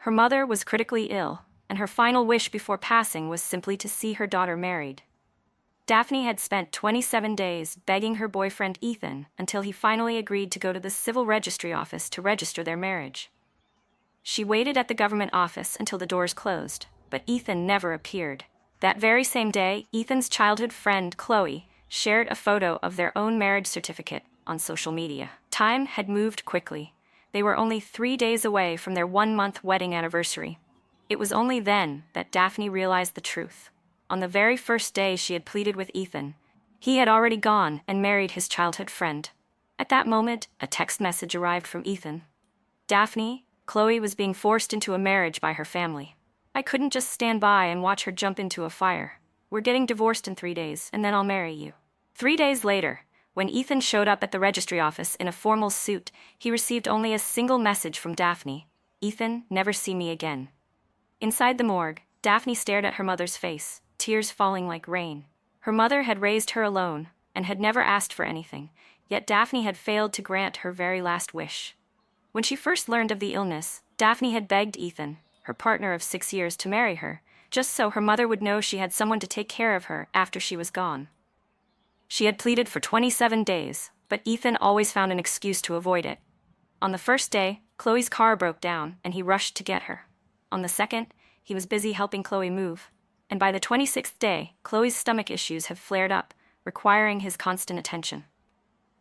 Her mother was critically ill, and her final wish before passing was simply to see her daughter married. Daphne had spent 27 days begging her boyfriend Ethan until he finally agreed to go to the civil registry office to register their marriage. She waited at the government office until the doors closed, but Ethan never appeared. That very same day, Ethan's childhood friend Chloe shared a photo of their own marriage certificate on social media. Time had moved quickly. They were only 3 days away from their 1-month wedding anniversary. It was only then that Daphne realized the truth. On the very first day she had pleaded with Ethan, he had already gone and married his childhood friend. At that moment, a text message arrived from Ethan. Daphne, Chloe was being forced into a marriage by her family. I couldn't just stand by and watch her jump into a fire. We're getting divorced in 3 days, and then I'll marry you. 3 days later, when Ethan showed up at the registry office in a formal suit, he received only a single message from Daphne. Ethan, never see me again. Inside the morgue, Daphne stared at her mother's face, tears falling like rain. Her mother had raised her alone and had never asked for anything, yet Daphne had failed to grant her very last wish. When she first learned of the illness, Daphne had begged Ethan, her partner of 6 years, to marry her, just so her mother would know she had someone to take care of her after she was gone. She had pleaded for 27 days, but Ethan always found an excuse to avoid it. On the first day, Chloe's car broke down and he rushed to get her. On the second, he was busy helping Chloe move. And by the 26th day, Chloe's stomach issues had flared up, requiring his constant attention.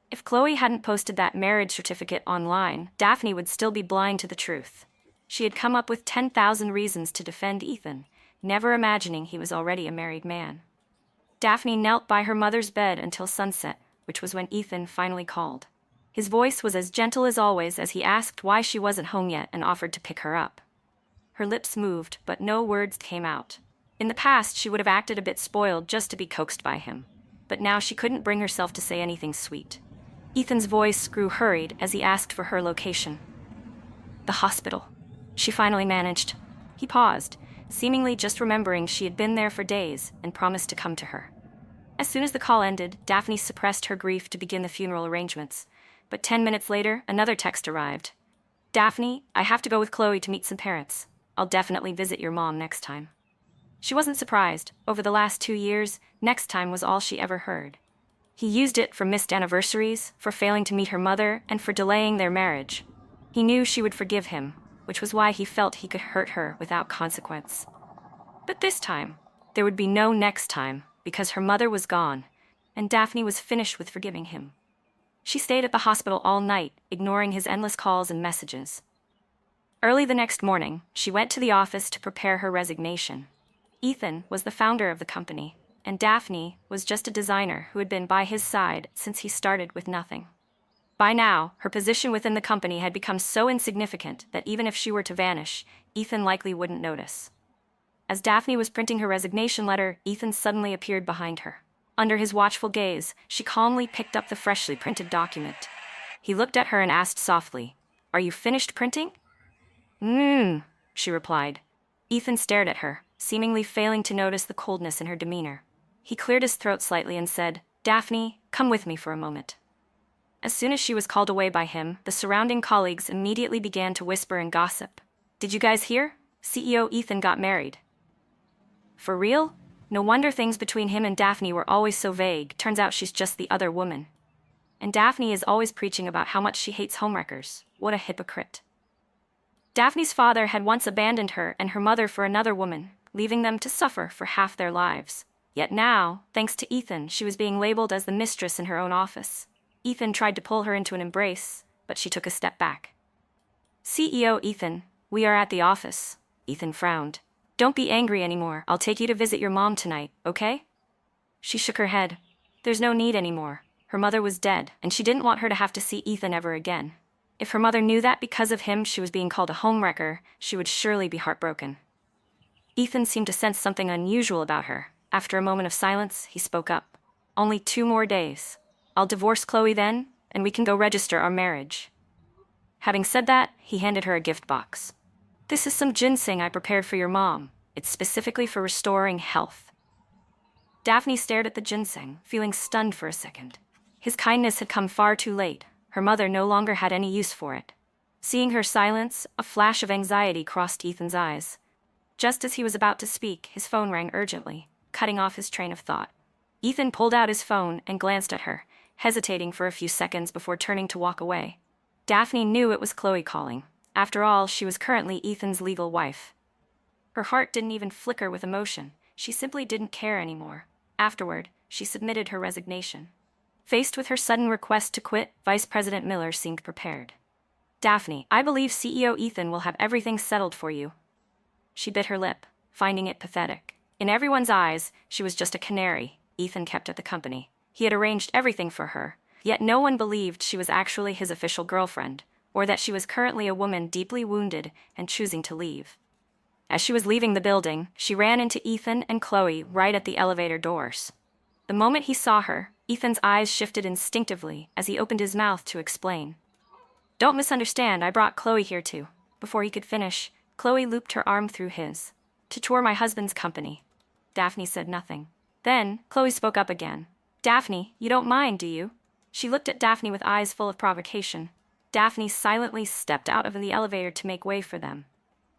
If Chloe hadn't posted that marriage certificate online, Daphne would still be blind to the truth. She had come up with 10,000 reasons to defend Ethan, never imagining he was already a married man. Daphne knelt by her mother's bed until sunset, which was when Ethan finally called. His voice was as gentle as always as he asked why she wasn't home yet and offered to pick her up. Her lips moved, but no words came out. In the past, she would have acted a bit spoiled just to be coaxed by him, but now she couldn't bring herself to say anything sweet. Ethan's voice grew hurried as he asked for her location. The hospital, she finally managed. He paused, seemingly just remembering she had been there for days and promised to come to her. As soon as the call ended, Daphne suppressed her grief to begin the funeral arrangements, but 10 minutes later, another text arrived. Daphne, I have to go with Chloe to meet some parents. I'll definitely visit your mom next time. She wasn't surprised. Over the last 2 years, next time was all she ever heard. He used it for missed anniversaries, for failing to meet her mother, and for delaying their marriage. He knew she would forgive him, which was why he felt he could hurt her without consequence. But this time, there would be no next time, because her mother was gone, and Daphne was finished with forgiving him. She stayed at the hospital all night, ignoring his endless calls and messages. Early the next morning, she went to the office to prepare her resignation. Ethan was the founder of the company, and Daphne was just a designer who had been by his side since he started with nothing. By now, her position within the company had become so insignificant that even if she were to vanish, Ethan likely wouldn't notice. As Daphne was printing her resignation letter, Ethan suddenly appeared behind her. Under his watchful gaze, she calmly picked up the freshly printed document. He looked at her and asked softly, "Are you finished printing?" She replied. Ethan stared at her, seemingly failing to notice the coldness in her demeanor. He cleared his throat slightly and said, "Daphne, come with me for a moment." As soon as she was called away by him, the surrounding colleagues immediately began to whisper and gossip. "Did you guys hear? CEO Ethan got married." For real? No wonder things between him and Daphne were always so vague. Turns out she's just the other woman. And Daphne is always preaching about how much she hates homewreckers. What a hypocrite. Daphne's father had once abandoned her and her mother for another woman, leaving them to suffer for half their lives. Yet now, thanks to Ethan, she was being labeled as the mistress in her own office. Ethan tried to pull her into an embrace, but she took a step back. "CEO Ethan, we are at the office." Ethan frowned. "Don't be angry anymore. I'll take you to visit your mom tonight, okay?" She shook her head. There's no need anymore. Her mother was dead, and she didn't want her to have to see Ethan ever again. If her mother knew that because of him she was being called a homewrecker, she would surely be heartbroken. Ethan seemed to sense something unusual about her. After a moment of silence, he spoke up. "Only 2 more days. I'll divorce Chloe then, and we can go register our marriage." Having said that, he handed her a gift box. "This is some ginseng I prepared for your mom. It's specifically for restoring health." Daphne stared at the ginseng, feeling stunned for a second. His kindness had come far too late. Her mother no longer had any use for it. Seeing her silence, a flash of anxiety crossed Ethan's eyes. Just as he was about to speak, his phone rang urgently, cutting off his train of thought. Ethan pulled out his phone and glanced at her, hesitating for a few seconds before turning to walk away. Daphne knew it was Chloe calling. After all, she was currently Ethan's legal wife. Her heart didn't even flicker with emotion. She simply didn't care anymore. Afterward, she submitted her resignation. Faced with her sudden request to quit, Vice President Miller seemed prepared. "Daphne, I believe CEO Ethan will have everything settled for you." She bit her lip, finding it pathetic. In everyone's eyes, she was just a canary Ethan kept at the company. He had arranged everything for her, yet no one believed she was actually his official girlfriend, or that she was currently a woman deeply wounded and choosing to leave. As she was leaving the building, she ran into Ethan and Chloe right at the elevator doors. The moment he saw her, Ethan's eyes shifted instinctively as he opened his mouth to explain. "Don't misunderstand, I brought Chloe here too." Before he could finish, Chloe looped her arm through his. "To tour my husband's company." Daphne said nothing. Then, Chloe spoke up again. "Daphne, you don't mind, do you?" She looked at Daphne with eyes full of provocation. Daphne silently stepped out of the elevator to make way for them.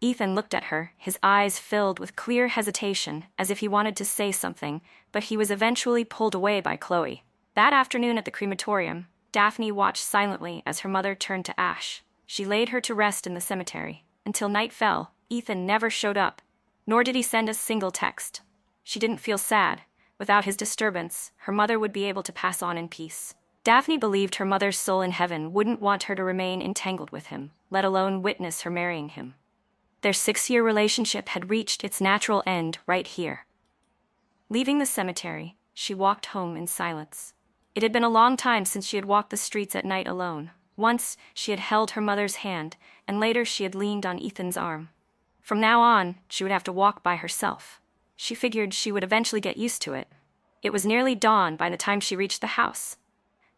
Ethan looked at her, his eyes filled with clear hesitation, as if he wanted to say something, but he was eventually pulled away by Chloe. That afternoon at the crematorium, Daphne watched silently as her mother turned to ash. She laid her to rest in the cemetery. Until night fell, Ethan never showed up, nor did he send a single text. She didn't feel sad. Without his disturbance, her mother would be able to pass on in peace. Daphne believed her mother's soul in heaven wouldn't want her to remain entangled with him, let alone witness her marrying him. Their 6-year relationship had reached its natural end right here. Leaving the cemetery, she walked home in silence. It had been a long time since she had walked the streets at night alone. Once, she had held her mother's hand, and later she had leaned on Ethan's arm. From now on, she would have to walk by herself. She figured she would eventually get used to it. It was nearly dawn by the time she reached the house.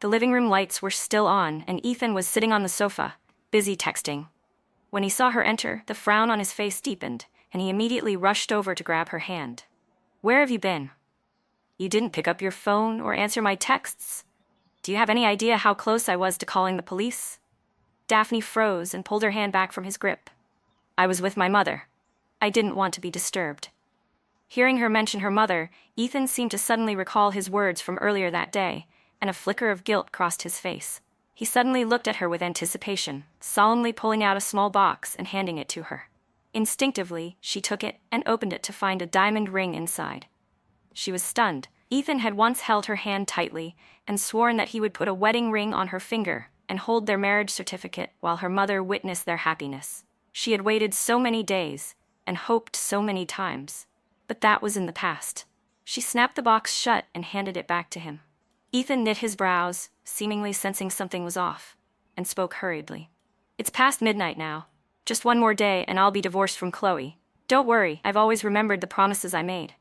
The living room lights were still on, and Ethan was sitting on the sofa, busy texting. When he saw her enter, the frown on his face deepened, and he immediately rushed over to grab her hand. "Where have you been? You didn't pick up your phone or answer my texts. Do you have any idea how close I was to calling the police?" Daphne froze and pulled her hand back from his grip. "I was with my mother. I didn't want to be disturbed." Hearing her mention her mother, Ethan seemed to suddenly recall his words from earlier that day, and a flicker of guilt crossed his face. He suddenly looked at her with anticipation, solemnly pulling out a small box and handing it to her. Instinctively, she took it and opened it to find a diamond ring inside. She was stunned. Ethan had once held her hand tightly and sworn that he would put a wedding ring on her finger and hold their marriage certificate while her mother witnessed their happiness. She had waited so many days and hoped so many times. But that was in the past. She snapped the box shut and handed it back to him. Ethan knit his brows, seemingly sensing something was off, and spoke hurriedly. "It's past midnight now. Just one more day and I'll be divorced from Chloe. Don't worry, I've always remembered the promises I made.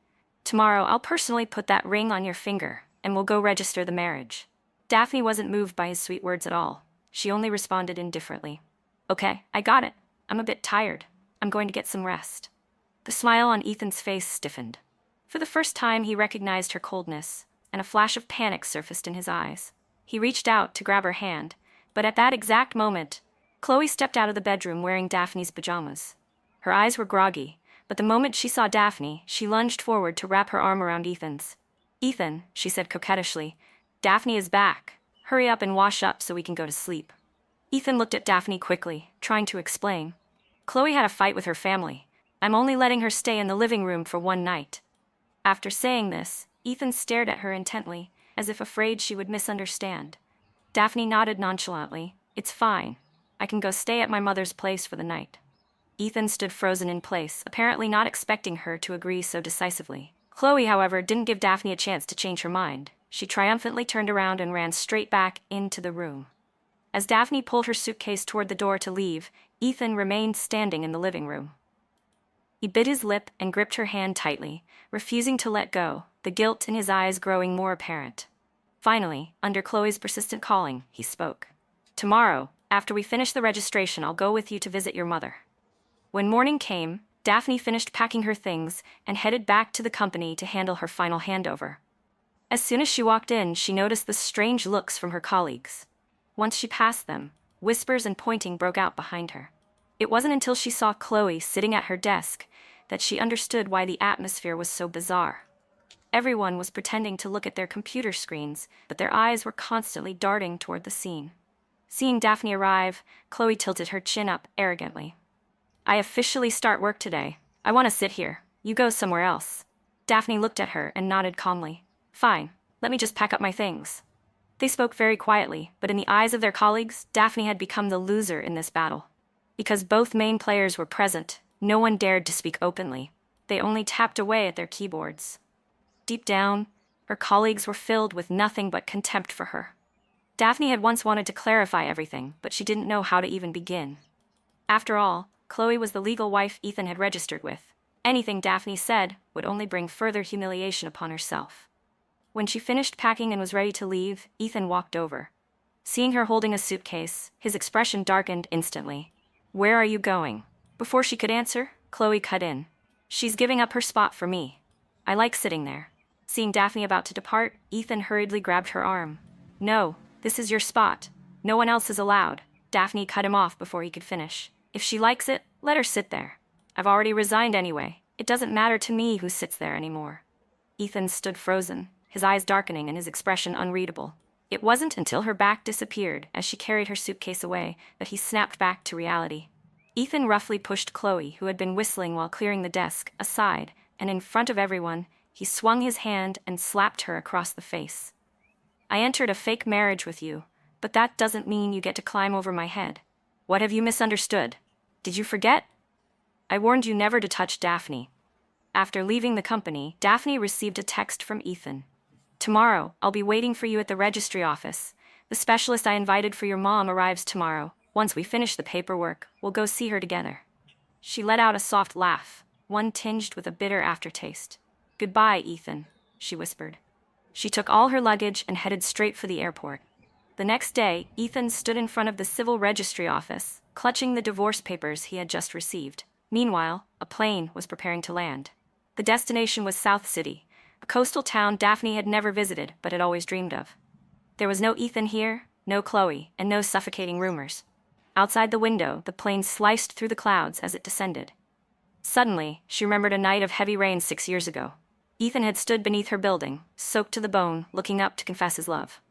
Tomorrow I'll personally put that ring on your finger, and we'll go register the marriage." Daphne wasn't moved by his sweet words at all. She only responded indifferently. "Okay, I got it. I'm a bit tired. I'm going to get some rest." The smile on Ethan's face stiffened. For the first time, he recognized her coldness, and a flash of panic surfaced in his eyes. He reached out to grab her hand, but at that exact moment, Chloe stepped out of the bedroom wearing Daphne's pajamas. Her eyes were groggy, but the moment she saw Daphne, she lunged forward to wrap her arm around Ethan's. "Ethan," she said coquettishly, "Daphne is back. Hurry up and wash up so we can go to sleep." Ethan looked at Daphne quickly, trying to explain. "Chloe had a fight with her family. I'm only letting her stay in the living room for one night." After saying this, Ethan stared at her intently, as if afraid she would misunderstand. Daphne nodded nonchalantly. "It's fine. I can go stay at my mother's place for the night." Ethan stood frozen in place, apparently not expecting her to agree so decisively. Chloe, however, didn't give Daphne a chance to change her mind. She triumphantly turned around and ran straight back into the room. As Daphne pulled her suitcase toward the door to leave, Ethan remained standing in the living room. He bit his lip and gripped her hand tightly, refusing to let go, the guilt in his eyes growing more apparent. Finally, under Chloe's persistent calling, he spoke. "Tomorrow, after we finish the registration, I'll go with you to visit your mother." When morning came, Daphne finished packing her things and headed back to the company to handle her final handover. As soon as she walked in, she noticed the strange looks from her colleagues. Once she passed them, Whispers and pointing broke out behind her. It wasn't until she saw Chloe sitting at her desk that she understood why the atmosphere was so bizarre. Everyone was pretending to look at their computer screens, but their eyes were constantly darting toward the scene. Seeing Daphne arrive, Chloe tilted her chin up arrogantly. "I officially start work today. I want to sit here. You go somewhere else." Daphne looked at her and nodded calmly. "Fine, let me just pack up my things." They spoke very quietly, but in the eyes of their colleagues, Daphne had become the loser in this battle. Because both main players were present, no one dared to speak openly. They only tapped away at their keyboards. Deep down, her colleagues were filled with nothing but contempt for her. Daphne had once wanted to clarify everything, but she didn't know how to even begin. After all, Chloe was the legal wife Ethan had registered with. Anything Daphne said would only bring further humiliation upon herself. When she finished packing and was ready to leave, Ethan walked over. Seeing her holding a suitcase, his expression darkened instantly. "Where are you going?" Before she could answer, Chloe cut in. "She's giving up her spot for me. I like sitting there." Seeing Daphne about to depart, Ethan hurriedly grabbed her arm. "No, this is your spot. No one else is allowed." Daphne cut him off before he could finish. "If she likes it, let her sit there. I've already resigned anyway. It doesn't matter to me who sits there anymore." Ethan stood frozen, his eyes darkening and his expression unreadable. It wasn't until her back disappeared as she carried her suitcase away that he snapped back to reality. Ethan roughly pushed Chloe, who had been whistling while clearing the desk, aside, and in front of everyone, he swung his hand and slapped her across the face. "I entered a fake marriage with you, but that doesn't mean you get to climb over my head. What have you misunderstood? Did you forget? I warned you never to touch Daphne." After leaving the company, Daphne received a text from Ethan. "Tomorrow, I'll be waiting for you at the registry office. The specialist I invited for your mom arrives tomorrow. Once we finish the paperwork, we'll go see her together." She let out a soft laugh, one tinged with a bitter aftertaste. "Goodbye, Ethan," she whispered. She took all her luggage and headed straight for the airport. The next day, Ethan stood in front of the civil registry office, clutching the divorce papers he had just received. Meanwhile, a plane was preparing to land. The destination was South City, a coastal town Daphne had never visited but had always dreamed of. There was no Ethan here, no Chloe, and no suffocating rumors. Outside the window, the plane sliced through the clouds as it descended. Suddenly, she remembered a night of heavy rain 6 years ago. Ethan had stood beneath her building, soaked to the bone, looking up to confess his love.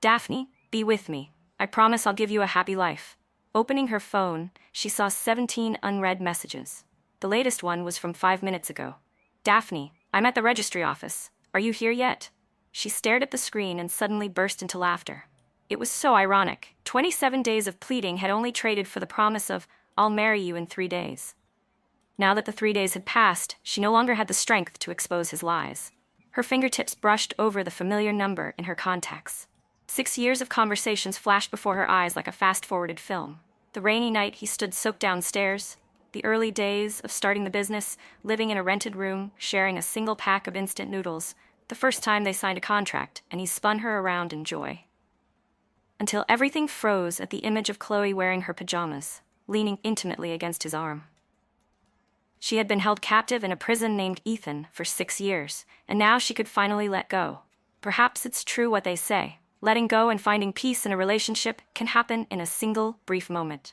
"Daphne, be with me. I promise I'll give you a happy life." Opening her phone, she saw 17 unread messages. The latest one was from 5 minutes ago. "Daphne, I'm at the registry office. Are you here yet?" She stared at the screen and suddenly burst into laughter. It was so ironic. 27 days of pleading had only traded for the promise of, "I'll marry you in 3 days." Now that the 3 days had passed, she no longer had the strength to expose his lies. Her fingertips brushed over the familiar number in her contacts. 6 years of conversations flashed before her eyes like a fast-forwarded film. The rainy night he stood soaked downstairs, the early days of starting the business, living in a rented room, sharing a single pack of instant noodles, the first time they signed a contract, and he spun her around in joy. Until everything froze at the image of Chloe wearing her pajamas, leaning intimately against his arm. She had been held captive in a prison named Ethan for 6 years, and now she could finally let go. Perhaps it's true what they say. Letting go and finding peace in a relationship can happen in a single, brief moment.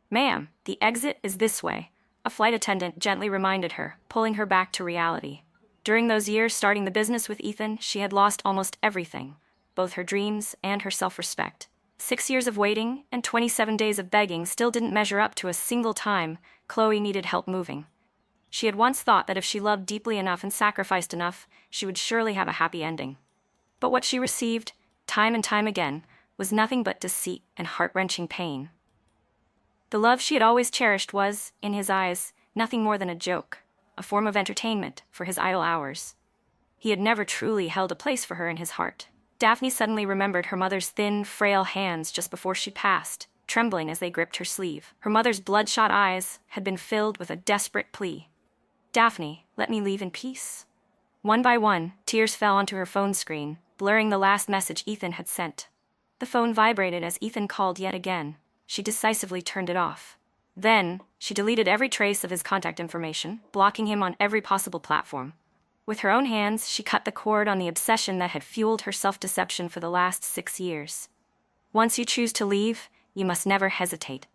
"Ma'am, the exit is this way," a flight attendant gently reminded her, pulling her back to reality. During those years starting the business with Ethan, she had lost almost everything, both her dreams and her self-respect. 6 years of waiting and 27 days of begging still didn't measure up to a single time Chloe needed help moving. She had once thought that if she loved deeply enough and sacrificed enough, she would surely have a happy ending. But what she received, time and time again, was nothing but deceit and heart-wrenching pain. The love she had always cherished was, in his eyes, nothing more than a joke, a form of entertainment for his idle hours. He had never truly held a place for her in his heart. Daphne suddenly remembered her mother's thin, frail hands just before she passed, trembling as they gripped her sleeve. Her mother's bloodshot eyes had been filled with a desperate plea. "Daphne, let me leave in peace." One by one, tears fell onto her phone screen, blurring the last message Ethan had sent. The phone vibrated as Ethan called yet again. She decisively turned it off. Then, she deleted every trace of his contact information, blocking him on every possible platform. With her own hands, she cut the cord on the obsession that had fueled her self-deception for the last 6 years. Once you choose to leave, You must never hesitate.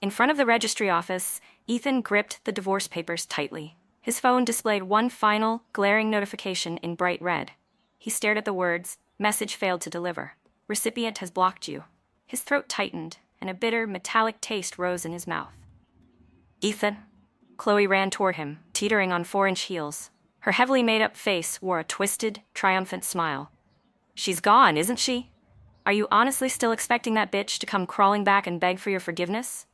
In front of the registry office, Ethan gripped the divorce papers tightly. His phone displayed one final, glaring notification in bright red. He stared at the words, "Message failed to deliver. Recipient has blocked you." His throat tightened, and a bitter, metallic taste rose in his mouth. "Ethan?" Chloe ran toward him, teetering on 4-inch heels. Her heavily made-up face wore a twisted, triumphant smile. "She's gone, isn't she? Are you honestly still expecting that bitch to come crawling back and beg for your forgiveness?"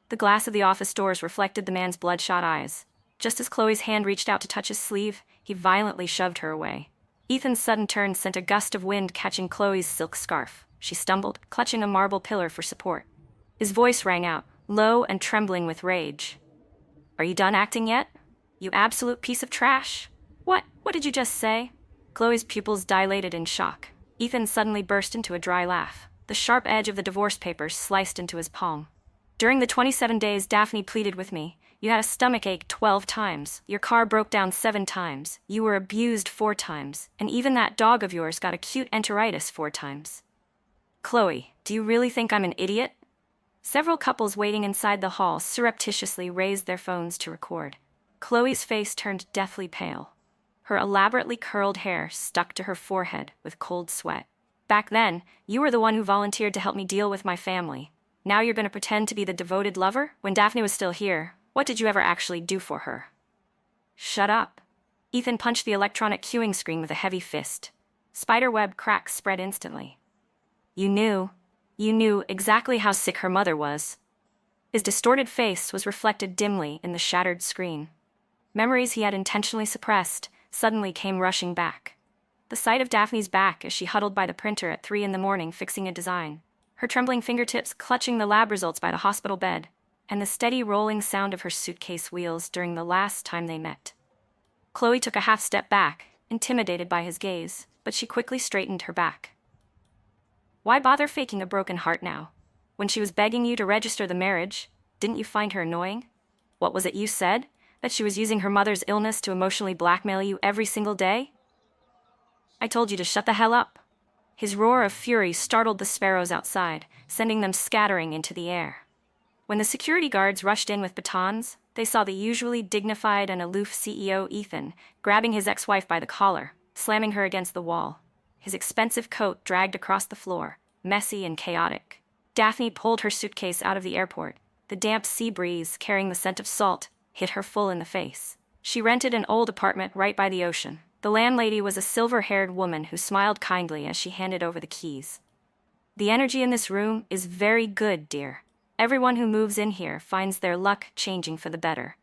The glass of the office doors reflected the man's bloodshot eyes. Just as Chloe's hand reached out to touch his sleeve, he violently shoved her away. Ethan's sudden turn sent a gust of wind catching Chloe's silk scarf. She stumbled, clutching a marble pillar for support. His voice rang out, low and trembling with rage. "Are you done acting yet? You absolute piece of trash? What did you just say?" Chloe's pupils dilated in shock. Ethan suddenly burst into a dry laugh. The sharp edge of the divorce papers sliced into his palm. "During the 27 days Daphne pleaded with me, you had a stomachache 12 times, your car broke down 7 times, you were abused 4 times, and even that dog of yours got acute enteritis 4 times. Chloe, do you really think I'm an idiot?" Several couples waiting inside the hall surreptitiously raised their phones to record. Chloe's face turned deathly pale. Her elaborately curled hair stuck to her forehead with cold sweat. "Back then, you were the one who volunteered to help me deal with my family. Now you're going to pretend to be the devoted lover? When Daphne was still here, what did you ever actually do for her?" "Shut up." Ethan punched the electronic cueing screen with a heavy fist. Spiderweb cracks spread instantly. You knew exactly how sick her mother was." His distorted face was reflected dimly in the shattered screen. Memories he had intentionally suppressed suddenly came rushing back. The sight of Daphne's back as she huddled by the printer at 3 a.m. fixing a design, her trembling fingertips clutching the lab results by the hospital bed, and the steady rolling sound of her suitcase wheels during the last time they met. Chloe took a half step back, intimidated by his gaze, but she quickly straightened her back. "Why bother faking a broken heart now? When she was begging you to register the marriage, didn't you find her annoying? What was it you said? That she was using her mother's illness to emotionally blackmail you every single day?" "I told you to shut the hell up." His roar of fury startled the sparrows outside, sending them scattering into the air. When the security guards rushed in with batons, they saw the usually dignified and aloof CEO Ethan grabbing his ex-wife by the collar, slamming her against the wall. His expensive coat dragged across the floor, messy and chaotic. Daphne pulled her suitcase out of the airport. The damp sea breeze, carrying the scent of salt, hit her full in the face. She rented an old apartment right by the ocean. The landlady was a silver-haired woman who smiled kindly as she handed over the keys. "The energy in this room is very good, dear. Everyone who moves in here finds their luck changing for the better."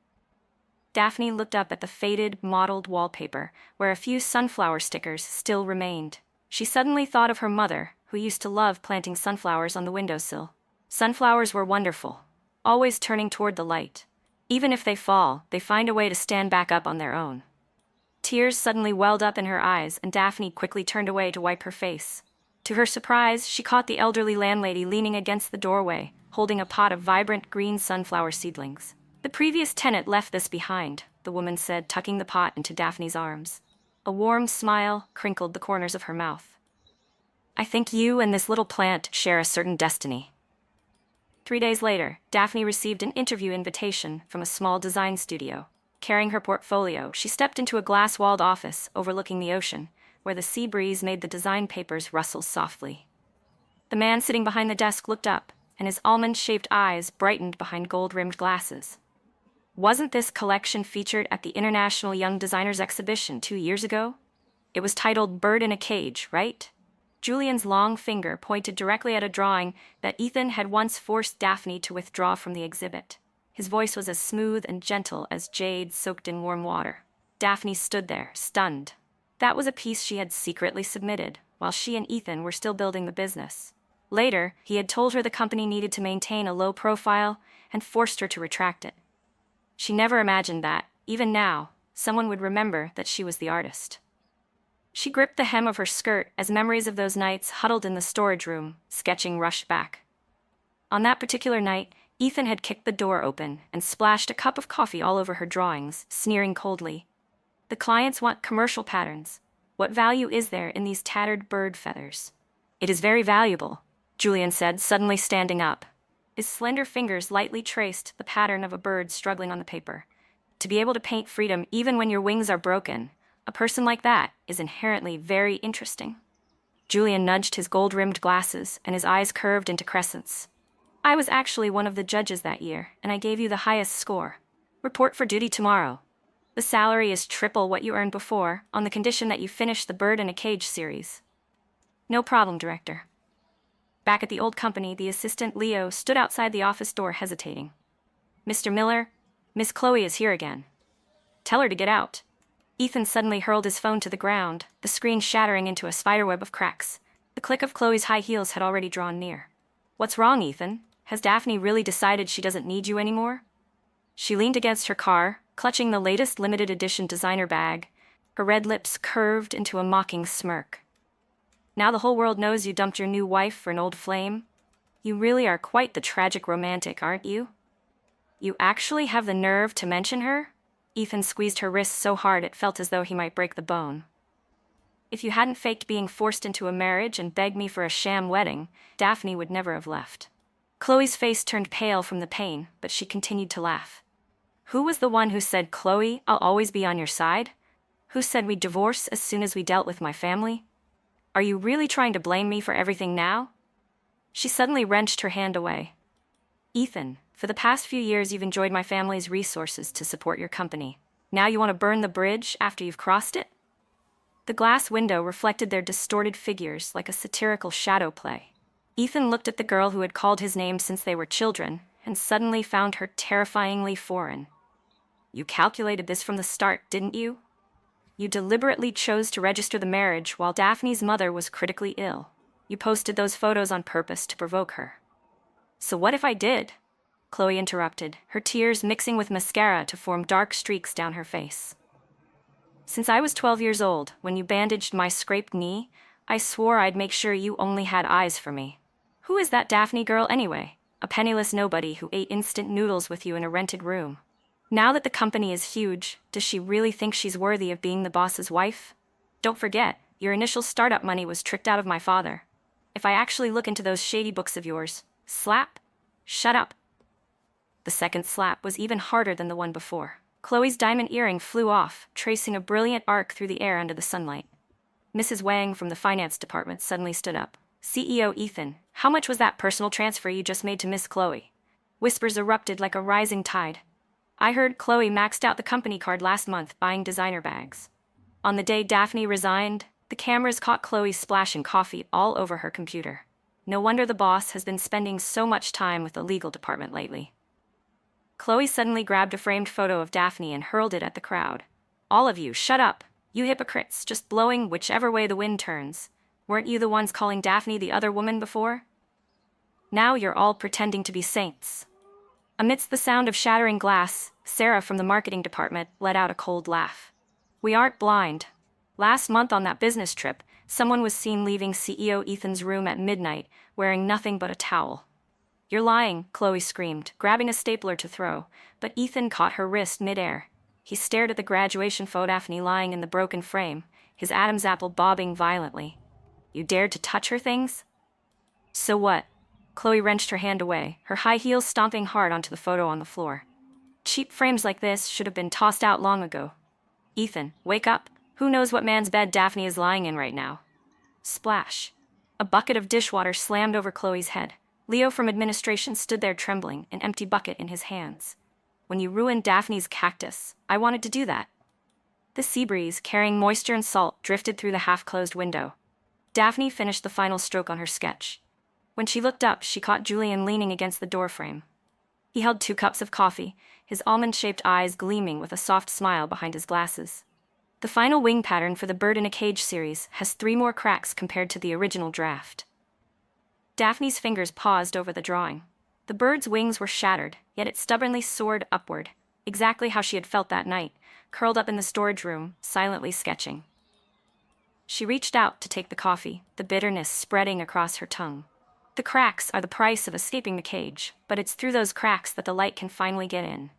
Daphne looked up at the faded, mottled wallpaper, where a few sunflower stickers still remained. She suddenly thought of her mother, who used to love planting sunflowers on the windowsill. Sunflowers were wonderful, always turning toward the light. Even if they fall, they find a way to stand back up on their own. Tears suddenly welled up in her eyes, and Daphne quickly turned away to wipe her face. To her surprise, she caught the elderly landlady leaning against the doorway, holding a pot of vibrant green sunflower seedlings. "The previous tenant left this behind," the woman said, tucking the pot into Daphne's arms. A warm smile crinkled the corners of her mouth. "I think you and this little plant share a certain destiny." 3 days later, Daphne received an interview invitation from a small design studio. Carrying her portfolio, she stepped into a glass-walled office overlooking the ocean, where the sea breeze made the design papers rustle softly. The man sitting behind the desk looked up, and his almond-shaped eyes brightened behind gold-rimmed glasses. "Wasn't this collection featured at the International Young Designers Exhibition 2 years ago? It was titled Bird in a Cage, right?" Julian's long finger pointed directly at a drawing that Ethan had once forced Daphne to withdraw from the exhibit. His voice was as smooth and gentle as jade soaked in warm water. Daphne stood there, stunned. That was a piece she had secretly submitted, while she and Ethan were still building the business. Later, he had told her the company needed to maintain a low profile and forced her to retract it. She never imagined that, even now, someone would remember that she was the artist. She gripped the hem of her skirt as memories of those nights huddled in the storage room, sketching rushed back. On that particular night, Ethan had kicked the door open and splashed a cup of coffee all over her drawings, sneering coldly. "The clients want commercial patterns. What value is there in these tattered bird feathers?" "It is very valuable." Julian said, suddenly standing up. His slender fingers lightly traced the pattern of a bird struggling on the paper. To be able to paint freedom even when your wings are broken, a person like that is inherently very interesting. Julian nudged his gold-rimmed glasses, and his eyes curved into crescents. I was actually one of the judges that year, and I gave you the highest score. Report for duty tomorrow. The salary is triple what you earned before, on the condition that you finish the Bird in a Cage series. No problem, Director. Back at the old company, the assistant Leo stood outside the office door hesitating. Mr. Miller, Miss Chloe is here again. Tell her to get out. Ethan suddenly hurled his phone to the ground, the screen shattering into a spiderweb of cracks. The click of Chloe's high heels had already drawn near. What's wrong, Ethan? Has Daphne really decided she doesn't need you anymore? She leaned against her car, clutching the latest limited edition designer bag. Her red lips curved into a mocking smirk. Now the whole world knows you dumped your new wife for an old flame? You really are quite the tragic romantic, aren't you? You actually have the nerve to mention her? Ethan squeezed her wrist so hard it felt as though he might break the bone. If you hadn't faked being forced into a marriage and begged me for a sham wedding, Daphne would never have left. Chloe's face turned pale from the pain, but she continued to laugh. Who was the one who said, Chloe, I'll always be on your side? Who said we'd divorce as soon as we dealt with my family? Are you really trying to blame me for everything now? She suddenly wrenched her hand away. Ethan, for the past few years you've enjoyed my family's resources to support your company. Now you want to burn the bridge after you've crossed it? The glass window reflected their distorted figures like a satirical shadow play. Ethan looked at the girl who had called his name since they were children, and suddenly found her terrifyingly foreign. You calculated this from the start, didn't you? You deliberately chose to register the marriage while Daphne's mother was critically ill. You posted those photos on purpose to provoke her. So what if I did? Chloe interrupted, her tears mixing with mascara to form dark streaks down her face. Since I was 12 years old, when you bandaged my scraped knee, I swore I'd make sure you only had eyes for me. Who is that Daphne girl anyway? A penniless nobody who ate instant noodles with you in a rented room. Now that the company is huge, does she really think she's worthy of being the boss's wife? Don't forget, your initial startup money was tricked out of my father. If I actually look into those shady books of yours, slap? Shut up. The second slap was even harder than the one before. Chloe's diamond earring flew off, tracing a brilliant arc through the air under the sunlight. Mrs. Wang from the finance department suddenly stood up. CEO Ethan, how much was that personal transfer you just made to Miss Chloe? Whispers erupted like a rising tide. I heard Chloe maxed out the company card last month buying designer bags. On the day Daphne resigned, the cameras caught Chloe splashing coffee all over her computer. No wonder the boss has been spending so much time with the legal department lately. Chloe suddenly grabbed a framed photo of Daphne and hurled it at the crowd. All of you, shut up! You hypocrites, just blowing whichever way the wind turns. Weren't you the ones calling Daphne the other woman before? Now you're all pretending to be saints. Amidst the sound of shattering glass, Sarah from the marketing department let out a cold laugh. We aren't blind. Last month on that business trip, someone was seen leaving CEO Ethan's room at midnight, wearing nothing but a towel. You're lying, Chloe screamed, grabbing a stapler to throw, but Ethan caught her wrist midair. He stared at the graduation photo Daphne lying in the broken frame, his Adam's apple bobbing violently. You dared to touch her things? So what? Chloe wrenched her hand away, her high heels stomping hard onto the photo on the floor. Cheap frames like this should have been tossed out long ago. Ethan, wake up. Who knows what man's bed Daphne is lying in right now? Splash. A bucket of dishwater slammed over Chloe's head. Leo from administration stood there trembling, an empty bucket in his hands. When you ruined Daphne's cactus, I wanted to do that. The sea breeze, carrying moisture and salt, drifted through the half-closed window. Daphne finished the final stroke on her sketch. When she looked up, she caught Julian leaning against the doorframe. He held 2 cups of coffee, his almond-shaped eyes gleaming with a soft smile behind his glasses. The final wing pattern for the Bird in a Cage series has 3 more cracks compared to the original draft. Daphne's fingers paused over the drawing. The bird's wings were shattered, yet it stubbornly soared upward, exactly how she had felt that night, curled up in the storage room, silently sketching. She reached out to take the coffee, the bitterness spreading across her tongue. The cracks are the price of escaping the cage, but it's through those cracks that the light can finally get in.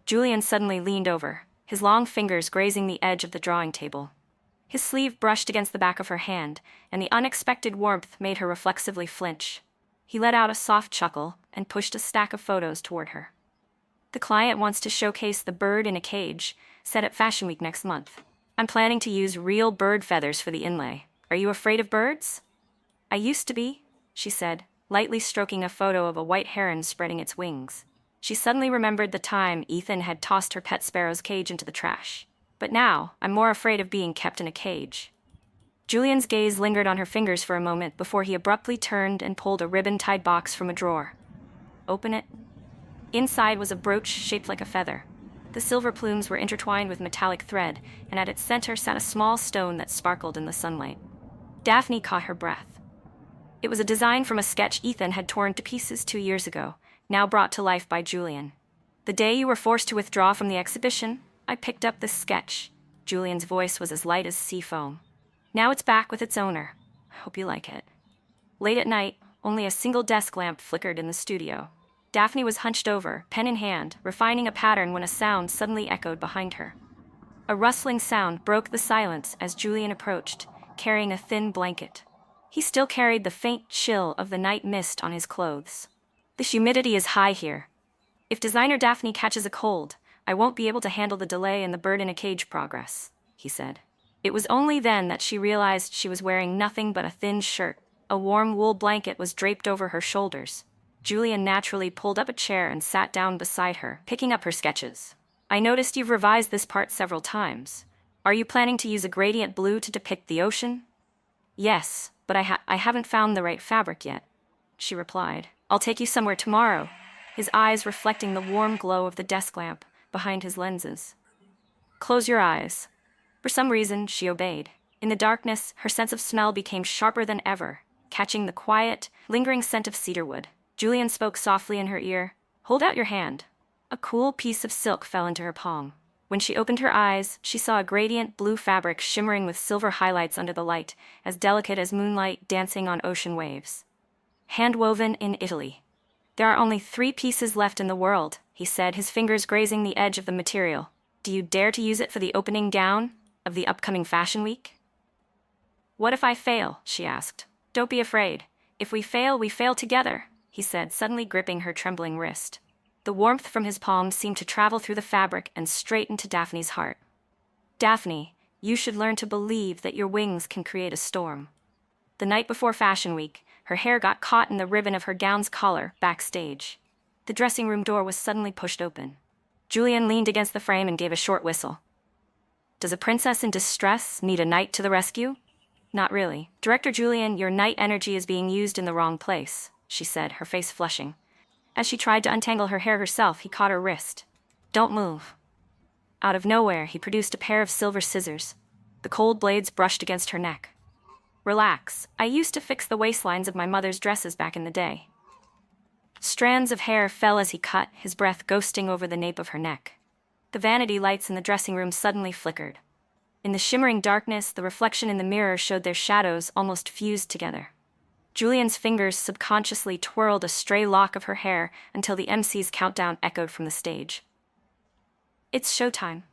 Julian suddenly leaned over, his long fingers grazing the edge of the drawing table. His sleeve brushed against the back of her hand, and the unexpected warmth made her reflexively flinch. He let out a soft chuckle and pushed a stack of photos toward her. The client wants to showcase the bird in a cage, set at Fashion Week next month. I'm planning to use real bird feathers for the inlay. Are you afraid of birds? I used to be, she said, lightly stroking a photo of a white heron spreading its wings. She suddenly remembered the time Ethan had tossed her pet sparrow's cage into the trash. But now, I'm more afraid of being kept in a cage. Julian's gaze lingered on her fingers for a moment before he abruptly turned and pulled a ribbon-tied box from a drawer. Open it. Inside was a brooch shaped like a feather. The silver plumes were intertwined with metallic thread, and at its center sat a small stone that sparkled in the sunlight. Daphne caught her breath. It was a design from a sketch Ethan had torn to pieces 2 years ago, now brought to life by Julian. The day you were forced to withdraw from the exhibition, I picked up this sketch. Julian's voice was as light as sea foam. Now it's back with its owner. I hope you like it. Late at night, only a single desk lamp flickered in the studio. Daphne was hunched over, pen in hand, refining a pattern when a sound suddenly echoed behind her. A rustling sound broke the silence as Julian approached, carrying a thin blanket. He still carried the faint chill of the night mist on his clothes. The humidity is high here. If designer Daphne catches a cold, I won't be able to handle the delay in the bird in a cage progress, he said. It was only then that she realized she was wearing nothing but a thin shirt. A warm wool blanket was draped over her shoulders. Julian naturally pulled up a chair and sat down beside her, picking up her sketches. I noticed you've revised this part several times. Are you planning to use a gradient blue to depict the ocean? Yes, but I haven't found the right fabric yet, she replied. I'll take you somewhere tomorrow, his eyes reflecting the warm glow of the desk lamp behind his lenses. Close your eyes. For some reason, she obeyed. In the darkness, her sense of smell became sharper than ever, catching the quiet, lingering scent of cedarwood. Julian spoke softly in her ear. Hold out your hand. A cool piece of silk fell into her palm. When she opened her eyes, she saw a gradient blue fabric shimmering with silver highlights under the light, as delicate as moonlight dancing on ocean waves. Hand-woven in Italy. There are only 3 pieces left in the world, he said, his fingers grazing the edge of the material. Do you dare to use it for the opening gown of the upcoming Fashion Week? What if I fail? She asked. Don't be afraid. If we fail together, he said, suddenly gripping her trembling wrist. The warmth from his palm seemed to travel through the fabric and straight into Daphne's heart. Daphne, you should learn to believe that your wings can create a storm. The night before Fashion Week, her hair got caught in the ribbon of her gown's collar backstage. The dressing room door was suddenly pushed open. Julian leaned against the frame and gave a short whistle. Does a princess in distress need a knight to the rescue? Not really. Director Julian, your knight energy is being used in the wrong place, she said, her face flushing. As she tried to untangle her hair herself, he caught her wrist. Don't move. Out of nowhere, he produced a pair of silver scissors. The cold blades brushed against her neck. Relax. I used to fix the waistlines of my mother's dresses back in the day. Strands of hair fell as he cut, his breath ghosting over the nape of her neck. The vanity lights in the dressing room suddenly flickered. In the shimmering darkness, the reflection in the mirror showed their shadows almost fused together. Julian's fingers subconsciously twirled a stray lock of her hair until the MC's countdown echoed from the stage. It's showtime.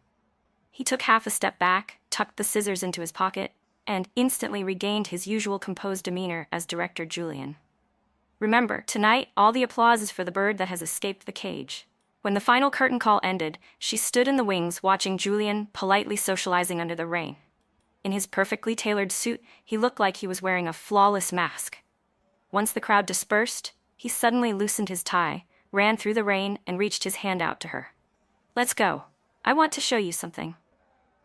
He took half a step back, tucked the scissors into his pocket, and instantly regained his usual composed demeanor as Director Julian. Remember, tonight, all the applause is for the bird that has escaped the cage. When the final curtain call ended, she stood in the wings watching Julian politely socializing under the rain. In his perfectly tailored suit, he looked like he was wearing a flawless mask. Once the crowd dispersed, he suddenly loosened his tie, ran through the rain, and reached his hand out to her. Let's go. I want to show you something.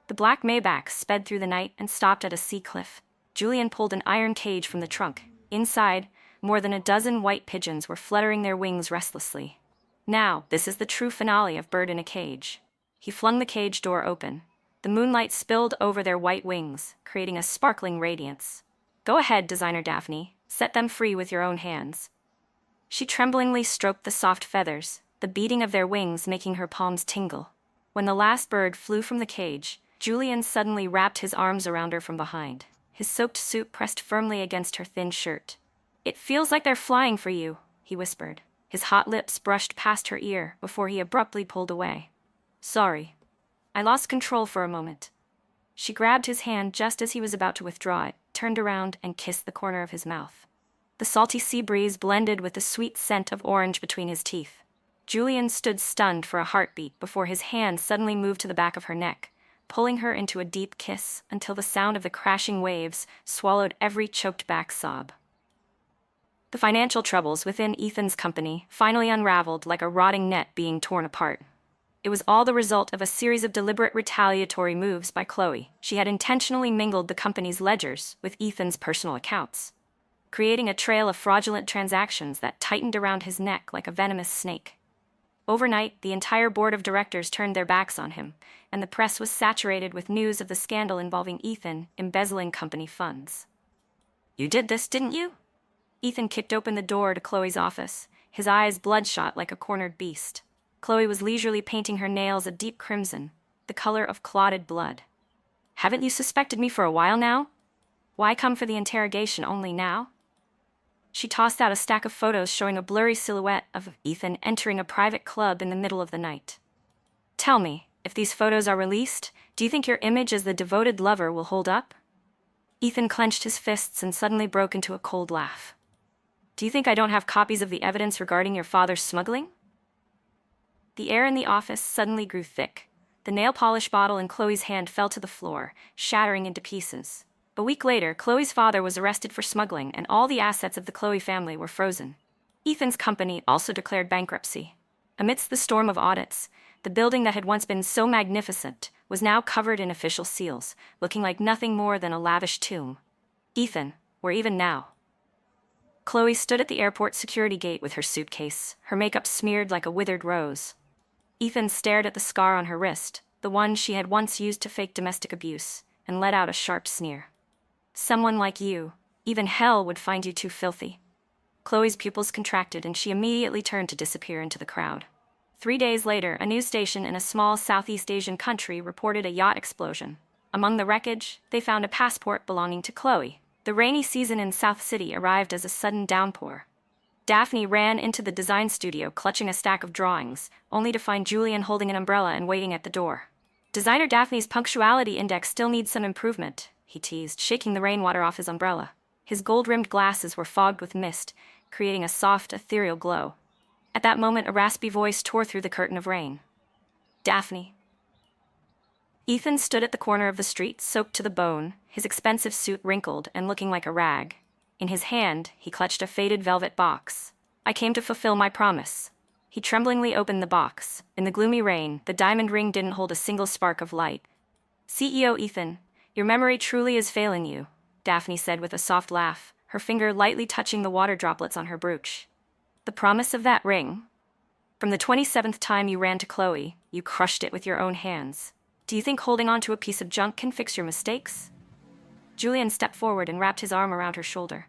The black Maybach sped through the night and stopped at a sea cliff. Julian pulled an iron cage from the trunk. Inside, more than a dozen white pigeons were fluttering their wings restlessly. Now, this is the true finale of Bird in a Cage. He flung the cage door open. The moonlight spilled over their white wings, creating a sparkling radiance. Go ahead, designer Daphne. Set them free with your own hands. She tremblingly stroked the soft feathers, the beating of their wings making her palms tingle. When the last bird flew from the cage, Julian suddenly wrapped his arms around her from behind. His soaked suit pressed firmly against her thin shirt. It feels like they're flying for you, he whispered. His hot lips brushed past her ear before he abruptly pulled away. Sorry. I lost control for a moment. She grabbed his hand just as he was about to withdraw it, turned around, and kissed the corner of his mouth. The salty sea breeze blended with the sweet scent of orange between his teeth. Julian stood stunned for a heartbeat before his hand suddenly moved to the back of her neck, pulling her into a deep kiss until the sound of the crashing waves swallowed every choked-back sob. The financial troubles within Ethan's company finally unraveled like a rotting net being torn apart. It was all the result of a series of deliberate retaliatory moves by Chloe. She had intentionally mingled the company's ledgers with Ethan's personal accounts, creating a trail of fraudulent transactions that tightened around his neck like a venomous snake. Overnight, the entire board of directors turned their backs on him, and the press was saturated with news of the scandal involving Ethan embezzling company funds. "You did this, didn't you?" Ethan kicked open the door to Chloe's office, his eyes bloodshot like a cornered beast. Chloe was leisurely painting her nails a deep crimson, the color of clotted blood. "Haven't you suspected me for a while now? Why come for the interrogation only now?" She tossed out a stack of photos showing a blurry silhouette of Ethan entering a private club in the middle of the night. "Tell me, if these photos are released, do you think your image as the devoted lover will hold up?" Ethan clenched his fists and suddenly broke into a cold laugh. "Do you think I don't have copies of the evidence regarding your father's smuggling?" The air in the office suddenly grew thick. The nail polish bottle in Chloe's hand fell to the floor, shattering into pieces. A week later, Chloe's father was arrested for smuggling, and all the assets of the Chloe family were frozen. Ethan's company also declared bankruptcy. Amidst the storm of audits, the building that had once been so magnificent was now covered in official seals, looking like nothing more than a lavish tomb. Ethan, where even now? Chloe stood at the airport security gate with her suitcase, her makeup smeared like a withered rose. Ethan stared at the scar on her wrist, the one she had once used to fake domestic abuse, and let out a sharp sneer. "Someone like you, even hell would find you too filthy." Chloe's pupils contracted and she immediately turned to disappear into the crowd. 3 days later, a news station in a small Southeast Asian country reported a yacht explosion. Among the wreckage, they found a passport belonging to Chloe. The rainy season in South City arrived as a sudden downpour. Daphne ran into the design studio clutching a stack of drawings, only to find Julian holding an umbrella and waiting at the door. "Designer Daphne's punctuality index still needs some improvement," he teased, shaking the rainwater off his umbrella. His gold-rimmed glasses were fogged with mist, creating a soft, ethereal glow. At that moment, a raspy voice tore through the curtain of rain. "Daphne." Ethan stood at the corner of the street, soaked to the bone, his expensive suit wrinkled and looking like a rag. In his hand, he clutched a faded velvet box. "I came to fulfill my promise." He tremblingly opened the box. In the gloomy rain, the diamond ring didn't hold a single spark of light. "CEO Ethan, your memory truly is failing you," Daphne said with a soft laugh, her finger lightly touching the water droplets on her brooch. "The promise of that ring? From the 27th time you ran to Chloe, you crushed it with your own hands. Do you think holding on to a piece of junk can fix your mistakes?" Julian stepped forward and wrapped his arm around her shoulder.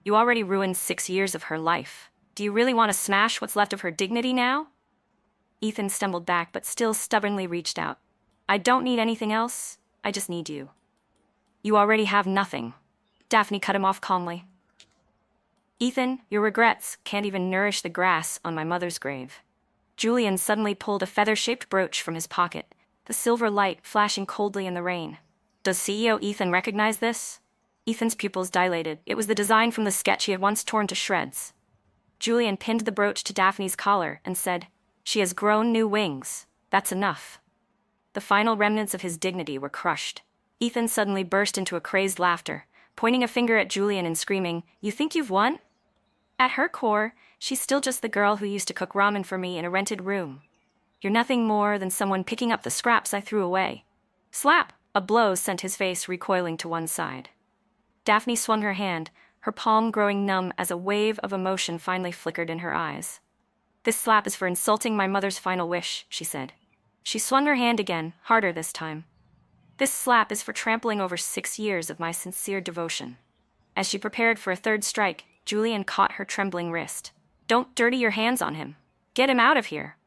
"You already ruined 6 years of her life. Do you really want to smash what's left of her dignity now?" Ethan stumbled back but still stubbornly reached out. "I don't need anything else. I just need you." "You already have nothing." Daphne cut him off calmly. "Ethan, your regrets can't even nourish the grass on my mother's grave." Julian suddenly pulled a feather-shaped brooch from his pocket, the silver light flashing coldly in the rain. "Does CEO Ethan recognize this?" Ethan's pupils dilated. It was the design from the sketch he had once torn to shreds. Julian pinned the brooch to Daphne's collar and said, "She has grown new wings. That's enough." The final remnants of his dignity were crushed. Ethan suddenly burst into a crazed laughter, pointing a finger at Julian and screaming, "You think you've won?" At her core, she's still just the girl who used to cook ramen for me in a rented room. You're nothing more than someone picking up the scraps I threw away. Slap! A blow sent his face recoiling to one side. Daphne swung her hand, her palm growing numb as a wave of emotion finally flickered in her eyes. "This slap is for insulting my mother's final wish," she said. She swung her hand again, harder this time. "This slap is for trampling over 6 years of my sincere devotion." As she prepared for a third strike, Julian caught her trembling wrist. "Don't dirty your hands on him. Get him out of here."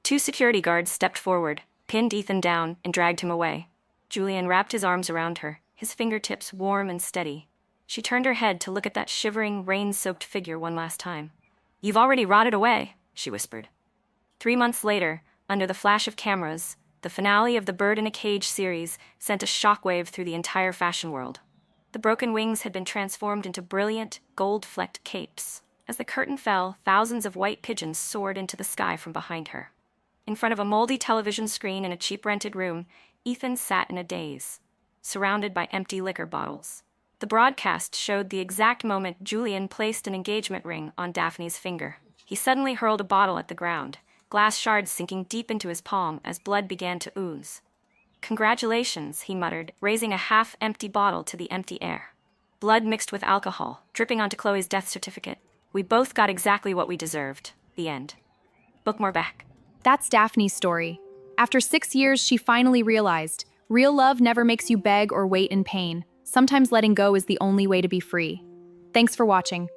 2 security guards stepped forward, pinned Ethan down, and dragged him away. Julian wrapped his arms around her, his fingertips warm and steady. She turned her head to look at that shivering, rain-soaked figure one last time. "You've already rotted away," she whispered. 3 months later, under the flash of cameras, The finale of the Bird in a Cage series sent a shockwave through the entire fashion world. The broken wings had been transformed into brilliant, gold-flecked capes. As the curtain fell, thousands of white pigeons soared into the sky from behind her. In front of a moldy television screen in a cheap rented room, Ethan sat in a daze, surrounded by empty liquor bottles. The broadcast showed the exact moment Julian placed an engagement ring on Daphne's finger. He suddenly hurled a bottle at the ground, glass shards sinking deep into his palm as blood began to ooze. "Congratulations," he muttered, raising a half-empty bottle to the empty air. Blood mixed with alcohol, dripping onto Chloe's death certificate. "We both got exactly what we deserved." The end. Bookmore back. That's Daphne's story. After 6 years, she finally realized, real love never makes you beg or wait in pain. Sometimes letting go is the only way to be free. Thanks for watching.